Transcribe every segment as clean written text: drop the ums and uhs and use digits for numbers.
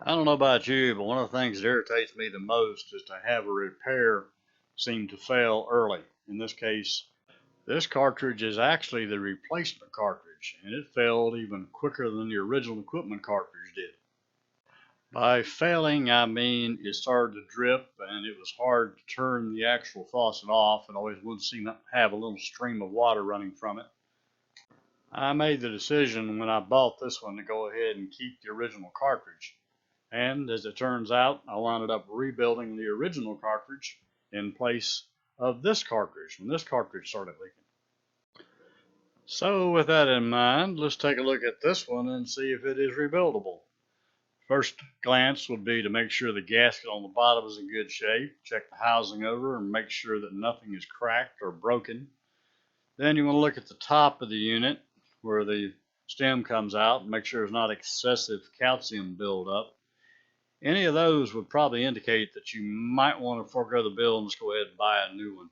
I don't know about you, but one of the things that irritates me the most is to have a repair seem to fail early. In this case, this cartridge is actually the replacement cartridge, and it failed even quicker than the original equipment cartridge did. By failing, I mean it started to drip and it was hard to turn the actual faucet off. It always would seem to have a little stream of water running from it. I made the decision when I bought this one to go ahead and keep the original cartridge. And as it turns out, I wound up rebuilding the original cartridge in place of this cartridge when this cartridge started leaking. So with that in mind, let's take a look at this one and see if it is rebuildable. First glance would be to make sure the gasket on the bottom is in good shape. Check the housing over and make sure that nothing is cracked or broken. Then you want to look at the top of the unit where the stem comes out and make sure there's not excessive calcium buildup. Any of those would probably indicate that you might want to forego the bill and just go ahead and buy a new one.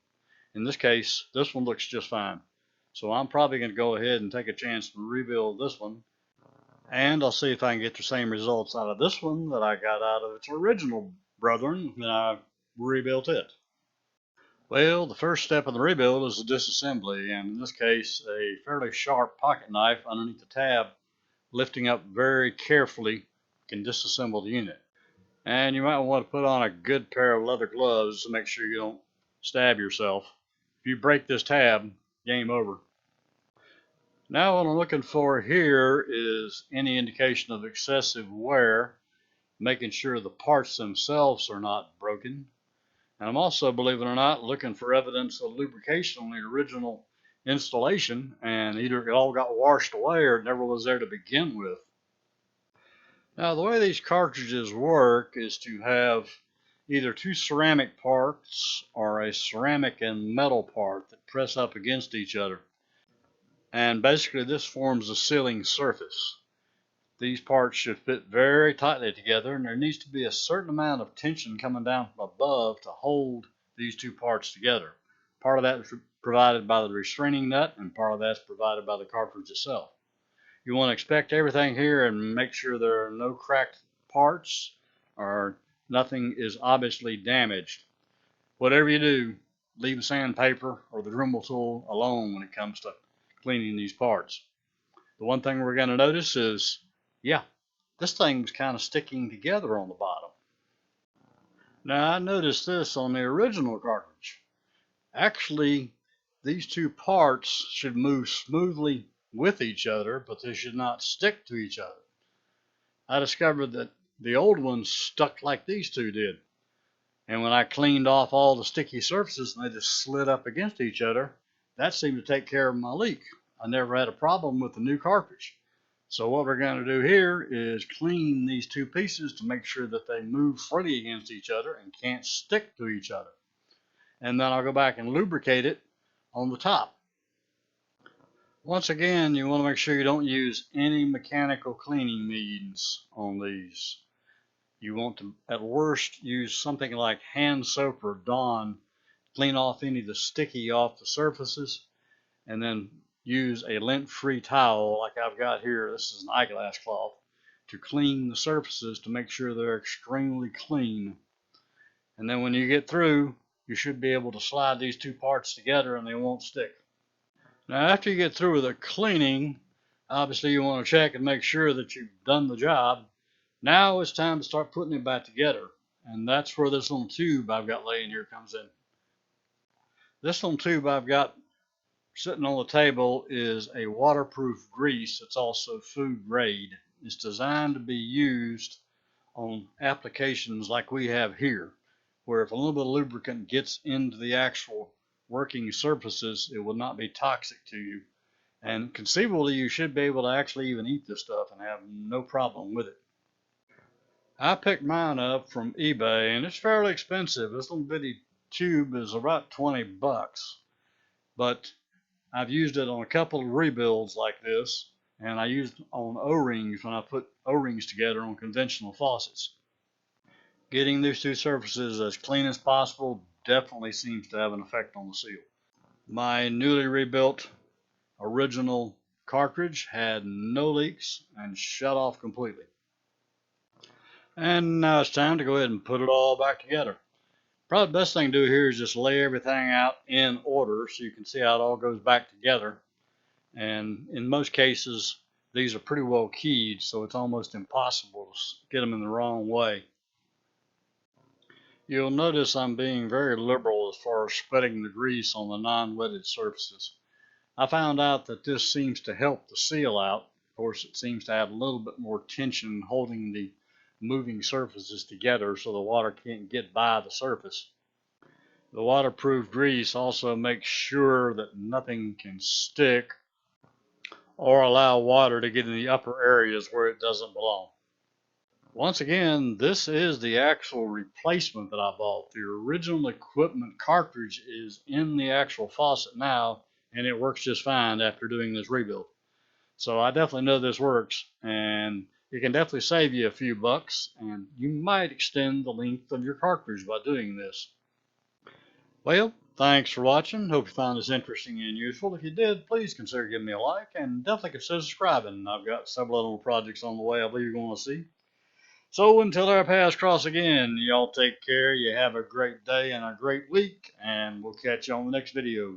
In this case, this one looks just fine. So I'm probably going to go ahead and take a chance to rebuild this one. And I'll see if I can get the same results out of this one that I got out of its original brethren when I rebuilt it. Well, the first step in the rebuild is the disassembly, and in this case, a fairly sharp pocket knife underneath the tab, lifting up very carefully, can disassemble the unit. And you might want to put on a good pair of leather gloves to make sure you don't stab yourself. If you break this tab, game over. Now what I'm looking for here is any indication of excessive wear, making sure the parts themselves are not broken. And I'm also, believe it or not, looking for evidence of lubrication on the original installation, and either it all got washed away or it never was there to begin with. Now the way these cartridges work is to have either two ceramic parts or a ceramic and metal part that press up against each other. And basically this forms a sealing surface. These parts should fit very tightly together, and there needs to be a certain amount of tension coming down from above to hold these two parts together. Part of that is provided by the restraining nut, and part of that's provided by the cartridge itself. You want to inspect everything here and make sure there are no cracked parts or nothing is obviously damaged. Whatever you do, leave the sandpaper or the Dremel tool alone when it comes to cleaning these parts. The one thing we're going to notice is, yeah, this thing's kind of sticking together on the bottom. Now I noticed this on the original cartridge. Actually, these two parts should move smoothly with each other, but they should not stick to each other. I discovered that the old ones stuck like these two did. And when I cleaned off all the sticky surfaces and they just slid up against each other, that seemed to take care of my leak. I never had a problem with the new cartridge. So what we're going to do here is clean these two pieces to make sure that they move freely against each other and can't stick to each other. And then I'll go back and lubricate it on the top. Once again, you want to make sure you don't use any mechanical cleaning means on these. You want to, at worst, use something like hand soap or Dawn, clean off any of the sticky off the surfaces, and then use a lint-free towel like I've got here. This is an eyeglass cloth to clean the surfaces to make sure they're extremely clean. And then when you get through, you should be able to slide these two parts together and they won't stick. Now after you get through with the cleaning, obviously you want to check and make sure that you've done the job. Now it's time to start putting it back together, and that's where this little tube I've got laying here comes in. This little tube I've got sitting on the table is a waterproof grease. It's also food grade. It's designed to be used on applications like we have here, where if a little bit of lubricant gets into the actual working surfaces, it will not be toxic to you. And conceivably, you should be able to actually even eat this stuff and have no problem with it. I picked mine up from eBay, and it's fairly expensive. This little bitty tube is about 20 bucks, but I've used it on a couple of rebuilds like this, and I used it on O-rings when I put O-rings together on conventional faucets. Getting these two surfaces as clean as possible definitely seems to have an effect on the seal. My newly rebuilt original cartridge had no leaks and shut off completely. And now it's time to go ahead and put it all back together. Probably the best thing to do here is just lay everything out in order so you can see how it all goes back together. And in most cases, these are pretty well keyed, so it's almost impossible to get them in the wrong way. You'll notice I'm being very liberal as far as spreading the grease on the non-wetted surfaces. I found out that this seems to help the seal out. Of course, it seems to add a little bit more tension holding the moving surfaces together so the water can't get by the surface. The waterproof grease also makes sure that nothing can stick or allow water to get in the upper areas where it doesn't belong. Once again, this is the actual replacement that I bought. The original equipment cartridge is in the actual faucet now, and it works just fine after doing this rebuild. So I definitely know this works, and it can definitely save you a few bucks, and you might extend the length of your cartridge by doing this. Well, thanks for watching. Hope you found this interesting and useful. If you did, please consider giving me a like, and definitely consider subscribing. I've got several little projects on the way I believe you're going to see. So until our paths cross again, y'all take care. You have a great day and a great week, and we'll catch you on the next video.